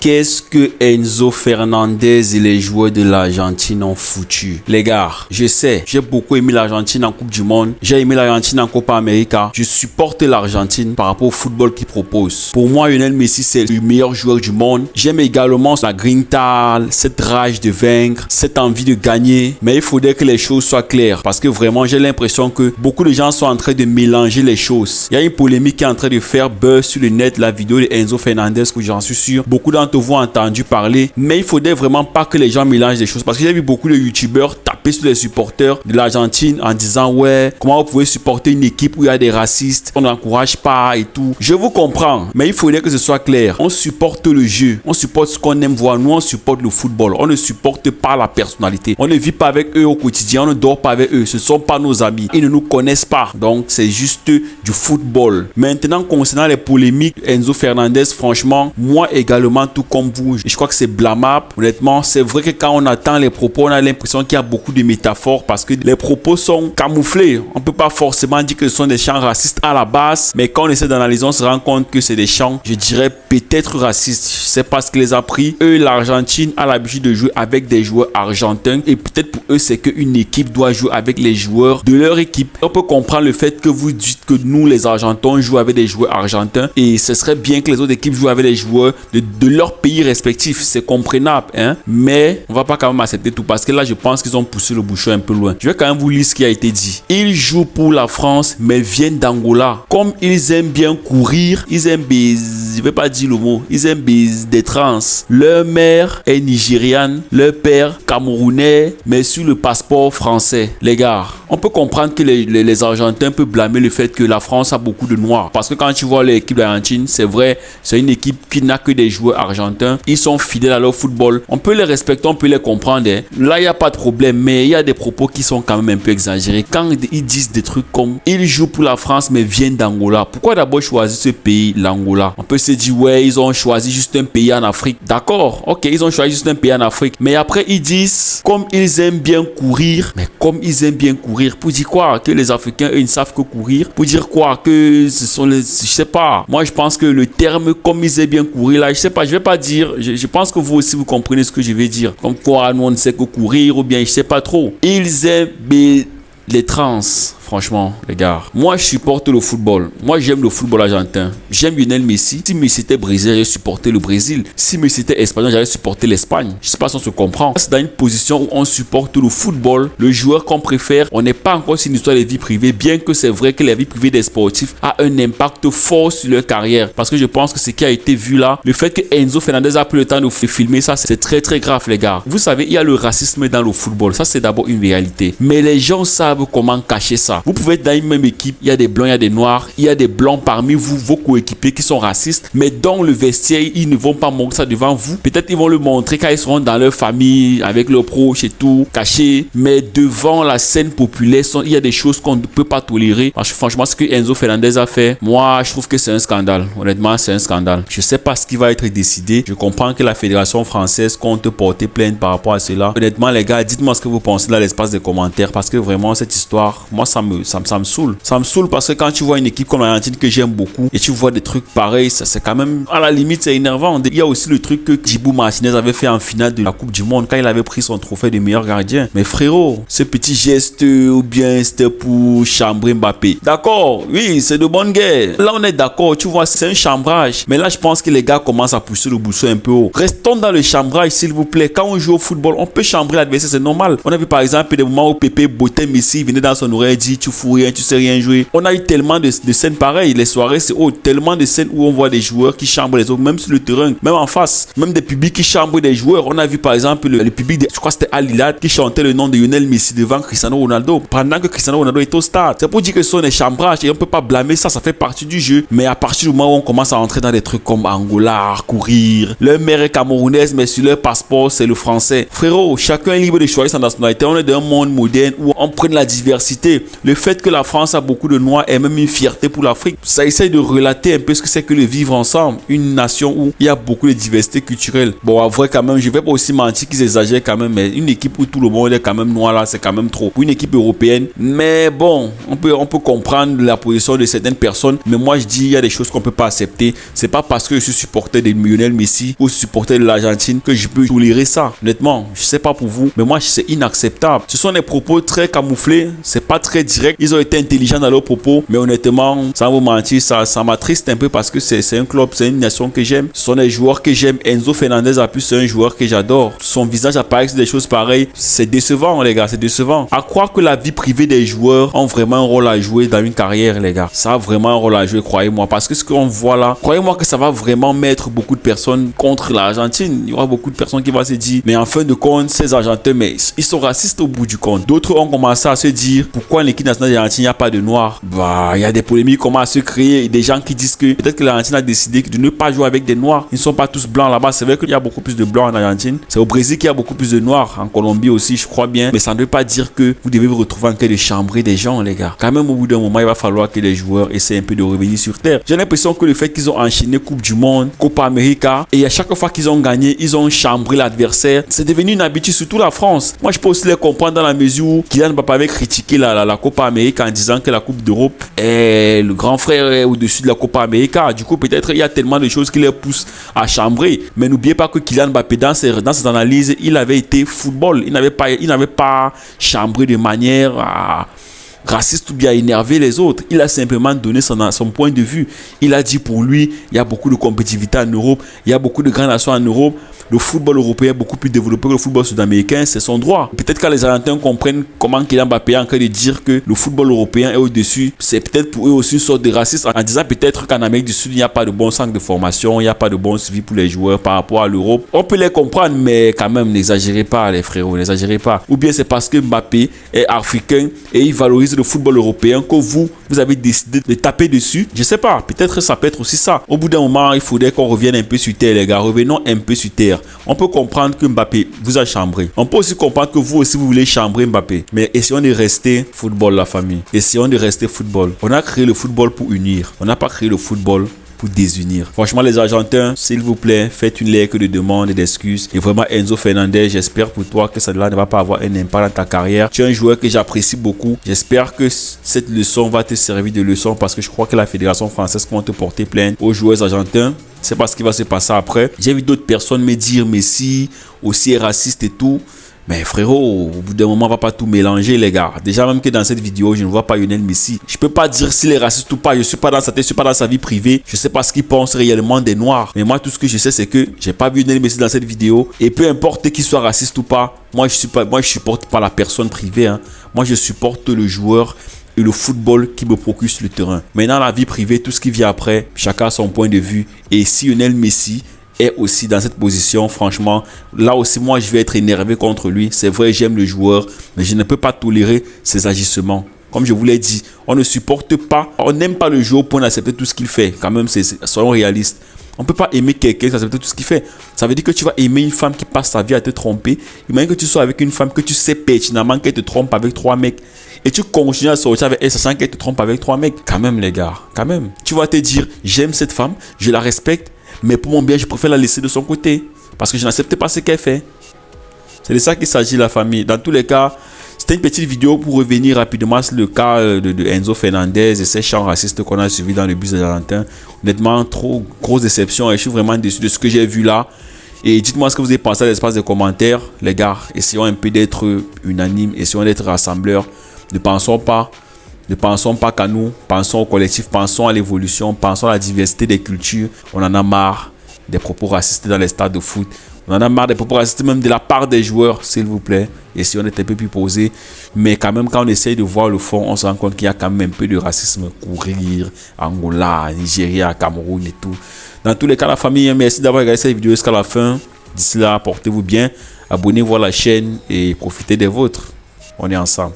Qu'est-ce que Enzo Fernandez et les joueurs de l'Argentine ont foutu? Les gars, je sais, j'ai beaucoup aimé l'Argentine en Coupe du Monde. J'ai aimé l'Argentine en Copa América. Je supporte l'Argentine par rapport au football qu'ils proposent. Pour moi, Lionel Messi, c'est le meilleur joueur du monde. J'aime également la grinta, cette rage de vaincre, cette envie de gagner. Mais il faudrait que les choses soient claires. Parce que vraiment, j'ai l'impression que beaucoup de gens sont en train de mélanger les choses. Il y a une polémique qui est en train de faire buzz sur le net, la vidéo de Enzo Fernandez, que j'en suis sûr. Beaucoup d'entre vous ont entendu parler. Mais il faudrait vraiment pas que les gens mélangent les choses. Parce que j'ai vu beaucoup de youtubeurs taper sur les supporters de l'Argentine en disant ouais, comment vous pouvez supporter une équipe où il y a des racistes, on n'encourage pas et tout. Je vous comprends, mais il faudrait que ce soit clair. On supporte le jeu, on supporte ce qu'on aime voir. Nous, on supporte le football. On ne supporte pas la personnalité. On ne vit pas avec eux au quotidien, on ne dort pas avec eux. Ce ne sont pas nos amis. Ils ne nous connaissent pas. Donc, c'est juste du football. Maintenant, concernant les polémiques, Enzo Fernandez, franchement, moi également, tout comme vous, je crois que c'est blâmable. Honnêtement, c'est vrai que quand on attend les propos, on a l'impression qu'il y a beaucoup de métaphores parce que les propos sont camouflés. On ne peut pas forcément dire que ce sont des chants racistes à la base, mais quand on essaie d'analyser, on se rend compte que c'est des chants, je dirais, peut-être racistes. Je sais pas ce qui les a pris. Eux, l'Argentine a l'habitude de jouer avec des joueurs argentins et peut-être pour eux, c'est qu'une équipe doit jouer avec les joueurs de leur équipe. On peut comprendre le fait que vous dites que nous, les Argentins, jouons avec des joueurs argentins et ce serait bien que les autres équipes jouent avec les joueurs de leur pays respectif. C'est comprenable, hein? Mais on va pas quand même accepter tout parce que là, je pense qu'ils ont poussé le bouchon un peu loin. Je vais quand même vous lire ce qui a été dit. Ils jouent pour la France, mais viennent d'Angola. Comme ils aiment bien courir, ils aiment je vais pas dire le mot, ils aiment des trans. Leur mère est nigériane, leur père camerounais, mais sur le passeport français. Les gars, on peut comprendre que les Argentins peuvent blâmer le fait que la France a beaucoup de noirs. Parce que quand tu vois l'équipe d'Argentine, c'est vrai, c'est une équipe qui n'a que des joueurs argentins. Ils sont fidèles à leur football. On peut les respecter, on peut les comprendre. Hein. Là, il n'y a pas de problème, mais il y a des propos qui sont quand même un peu exagérés. Quand ils disent des trucs comme « Ils jouent pour la France, mais viennent d'Angola ». Pourquoi d'abord choisir ce pays, l'Angola? On peut se dire « Ouais, ils ont choisi juste un pays en Afrique ». D'accord, ok, ils ont choisi juste un pays en Afrique. Mais après, ils disent « Comme ils aiment bien courir ». Mais comme ils aiment bien courir, pour dire quoi? Que les Africains, eux, ils ne savent que courir? Pour dire quoi? Que ce sont les... Je sais pas. Moi, je pense que le terme « Comme ils aiment bien courir », là, je sais pas, je vais pas dire... Je pense que vous aussi, vous comprenez ce que je vais dire. Comme quoi, nous, on ne sait que courir ou bien, je sais pas trop. Ils aiment les trans. Franchement, les gars, moi je supporte le football. Moi j'aime le football argentin. J'aime Lionel Messi. Si Messi était brésilien, j'allais supporter le Brésil. Si Messi était espagnol, j'allais supporter l'Espagne. Je sais pas si on se comprend. C'est dans une position où on supporte le football, le joueur qu'on préfère. On n'est pas encore sur une histoire de vie privée, bien que c'est vrai que la vie privée des sportifs a un impact fort sur leur carrière. Parce que je pense que ce qui a été vu là, le fait que Enzo Fernandez a pris le temps de filmer ça, c'est très très grave, les gars. Vous savez, il y a le racisme dans le football. Ça, c'est d'abord une réalité. Mais les gens savent comment cacher ça. Vous pouvez être dans une même équipe, il y a des blancs, il y a des noirs, il y a des blancs parmi vous, vos coéquipiers qui sont racistes, mais dans le vestiaire, ils ne vont pas montrer ça devant vous. Peut-être ils vont le montrer quand ils seront dans leur famille, avec leurs proches et tout, cachés, mais devant la scène populaire, il y a des choses qu'on ne peut pas tolérer. Franchement, ce que Enzo Fernandez a fait, moi, je trouve que c'est un scandale. Honnêtement, c'est un scandale. Je sais pas ce qui va être décidé. Je comprends que la fédération française compte porter plainte par rapport à cela. Honnêtement, les gars, dites-moi ce que vous pensez dans l'espace des commentaires, parce que vraiment, cette histoire, moi, ça me saoule. Ça me saoule parce que quand tu vois une équipe comme l'Argentine que j'aime beaucoup et tu vois des trucs pareils, ça c'est quand même, à la limite, c'est énervant. Il y a aussi le truc que Djibou Martinez avait fait en finale de la Coupe du Monde quand il avait pris son trophée de meilleur gardien. Mais frérot, ce petit geste ou bien c'était pour chambrer Mbappé. D'accord, oui, c'est de bonne guerre. Là, on est d'accord, tu vois, c'est un chambrage. Mais là, je pense que les gars commencent à pousser le bouchon un peu haut. Restons dans le chambrage, s'il vous plaît. Quand on joue au football, on peut chambrer l'adversaire, c'est normal. On a vu par exemple des moments où Pépé bottait Messi, venait dans son oreille et dit tu fous rien, tu sais rien jouer. On a eu tellement de scènes pareilles. Les soirées, c'est tellement de scènes où on voit des joueurs qui chambrent les autres, même sur le terrain, même en face, même des publics qui chambrent des joueurs. On a vu par exemple le public, je crois que c'était Al Hilal, qui chantait le nom de Lionel Messi devant Cristiano Ronaldo, pendant que Cristiano Ronaldo est au stade. C'est pour dire que ce sont des chambrages et on peut pas blâmer ça, ça fait partie du jeu. Mais à partir du moment où on commence à entrer dans des trucs comme Angola, courir, leur mère est camerounaise, mais sur leur passeport, c'est le français. Frérot, chacun est libre de choisir sa nationalité. On est dans un monde moderne où on prend la diversité. le fait que la France a beaucoup de noirs est même une fierté pour l'Afrique. Ça essaye de relater un peu ce que c'est que le vivre ensemble. Une nation où il y a beaucoup de diversité culturelle. Bon, à vrai quand même, je vais pas aussi mentir qu'ils exagèrent quand même, mais une équipe où tout le monde est quand même noir là, c'est quand même trop. Pour une équipe européenne. Mais bon, on peut comprendre la position de certaines personnes. Mais moi, je dis, il y a des choses qu'on peut pas accepter. C'est pas parce que je suis supporter de Lionel Messi ou supporter de l'Argentine que je peux tolérer ça. Honnêtement, je sais pas pour vous, mais moi, c'est inacceptable. Ce sont des propos très camouflés. C'est pas très direct. Ils ont été intelligents dans leurs propos. Mais honnêtement, sans vous mentir, ça m'attriste un peu parce que c'est un club, c'est une nation que j'aime. Ce sont des joueurs que j'aime. Enzo Fernandez a pu, c'est un joueur que j'adore. Son visage apparaît sur des choses pareilles. C'est décevant, les gars. C'est décevant. À croire que la vie privée des joueurs ont vraiment un rôle à jouer dans une carrière, les gars. Ça a vraiment un rôle à jouer, croyez-moi. Parce que ce qu'on voit là, croyez-moi que ça va vraiment mettre beaucoup de personnes contre l'Argentine. Il y aura beaucoup de personnes qui vont se dire, mais en fin de compte, ces Argentins, mais ils sont racistes au bout du compte. D'autres ont commencé à se dire, pourquoi en équipe nationale d'Argentine, il n'y a pas de noirs? Bah, il y a des polémiques qui commencent à se créer. Des gens qui disent que peut-être que l'Argentine a décidé de ne pas jouer avec des noirs. Ils ne sont pas tous blancs là-bas. C'est vrai qu'il y a beaucoup plus de blancs en Argentine. C'est au Brésil qu'il y a beaucoup plus de noirs. En Colombie aussi, je crois bien. Mais ça ne veut pas dire que vous devez vous retrouver en train de chambrer des gens, les gars. Quand même, au bout d'un moment, il va falloir que les joueurs essaient un peu de revenir sur terre. J'ai l'impression que le fait qu'ils ont enchaîné Coupe du Monde, Copa América, et à chaque fois qu'ils ont gagné, ils ont chambré l'adversaire. C'est devenu une habitude, surtout la France. Moi, je peux aussi les comprendre dans la mesure où Kylian Mbappé avait critiqué la Copa América en disant que la Coupe d'Europe est le grand frère est au-dessus de la Copa América. Du coup, peut-être il y a tellement de choses qui les poussent à chambrer. Mais n'oubliez pas que Kylian Mbappé, dans ses analyses, il avait été football. Il n'avait pas chambré de manière à raciste ou bien énerver les autres. Il a simplement donné son point de vue. Il a dit pour lui, il y a beaucoup de compétitivité en Europe, il y a beaucoup de grandes nations en Europe. Le football européen est beaucoup plus développé que le football sud-américain, c'est son droit. Peut-être que les Argentins comprennent comment Kylian Mbappé est en train de dire que le football européen est au-dessus. C'est peut-être pour eux aussi une sorte de racisme en disant peut-être qu'en Amérique du Sud, il n'y a pas de bon centre de formation, il n'y a pas de bon suivi pour les joueurs par rapport à l'Europe. On peut les comprendre, mais quand même, n'exagérez pas les frérots, n'exagérez pas. Ou bien c'est parce que Mbappé est africain et il valorise le football européen que vous avez décidé de taper dessus. Je sais pas, peut-être ça peut être aussi ça. Au bout d'un moment, il faudrait qu'on revienne un peu sur terre, les gars. Revenons un peu sur terre. On peut comprendre que Mbappé vous a chambré. On peut aussi comprendre que vous aussi vous voulez chambrer Mbappé. Mais essayons de rester football, la famille. Essayons de rester football. On a créé le football pour unir. On n'a pas créé le football pour désunir. Franchement, les Argentins, s'il vous plaît, faites une lettre de demande et d'excuses. Et vraiment, Enzo Fernandez, j'espère pour toi que ça ne va pas avoir un impact dans ta carrière. Tu es un joueur que j'apprécie beaucoup. J'espère que cette leçon va te servir de leçon parce que je crois que la Fédération française compte porter plainte aux joueurs argentins. C'est pas ce qui va se passer après. J'ai vu d'autres personnes me dire Messi aussi est raciste et tout. Mais frérot, au bout d'un moment, on va pas tout mélanger, les gars. Déjà, même que dans cette vidéo, je ne vois pas Lionel Messi. Je peux pas dire s'il est raciste ou pas. Je suis pas dans sa tête, je suis pas dans sa vie privée. Je sais pas ce qu'il pense réellement des Noirs. Mais moi, tout ce que je sais, c'est que j'ai pas vu Lionel Messi dans cette vidéo. Et peu importe qu'il soit raciste ou pas, moi, je supporte pas la personne privée, hein. Moi, je supporte le joueur et le football qui me procure sur le terrain. Maintenant, la vie privée, tout ce qui vient après, chacun a son point de vue. Et si Lionel Messi est aussi dans cette position, franchement, là aussi, moi, je vais être énervé contre lui. C'est vrai, j'aime le joueur, mais je ne peux pas tolérer ses agissements. Comme je vous l'ai dit, on ne supporte pas, on n'aime pas le joueur pour accepter tout ce qu'il fait. Quand même, soyons réalistes. On ne peut pas aimer quelqu'un qui accepte tout ce qu'il fait. Ça veut dire que tu vas aimer une femme qui passe sa vie à te tromper. Imagine que tu sois avec une femme que tu sais pertinemment qu'elle te trompe avec 3 mecs. Et tu continues à sortir avec elle, sachant qu'elle te trompe avec 3 mecs. Quand même, les gars, quand même. Tu vas te dire, j'aime cette femme, je la respecte, mais pour mon bien, je préfère la laisser de son côté. Parce que je n'accepte pas ce qu'elle fait. C'est de ça qu'il s'agit, la famille. Dans tous les cas, c'était une petite vidéo pour revenir rapidement sur le cas de Enzo Fernandez et ces chants racistes qu'on a suivis dans le bus de Argentin. Honnêtement, trop grosse déception et je suis vraiment déçu de ce que j'ai vu là. Et dites-moi ce que vous avez pensé à l'espace de commentaires. Les gars, essayons un peu d'être unanimes, essayons d'être rassembleurs. Ne pensons pas qu'à nous, pensons au collectif, pensons à l'évolution, pensons à la diversité des cultures. On en a marre des propos racistes dans les stades de foot. On en a marre des propos racistes même de la part des joueurs, s'il vous plaît. Et si on est un peu plus posé, mais quand même quand on essaye de voir le fond, on se rend compte qu'il y a quand même un peu de racisme. Courir, Angola, Nigeria, Cameroun et tout. Dans tous les cas, la famille, merci d'avoir regardé cette vidéo jusqu'à la fin. D'ici là, portez-vous bien, abonnez-vous à la chaîne et profitez des vôtres. On est ensemble.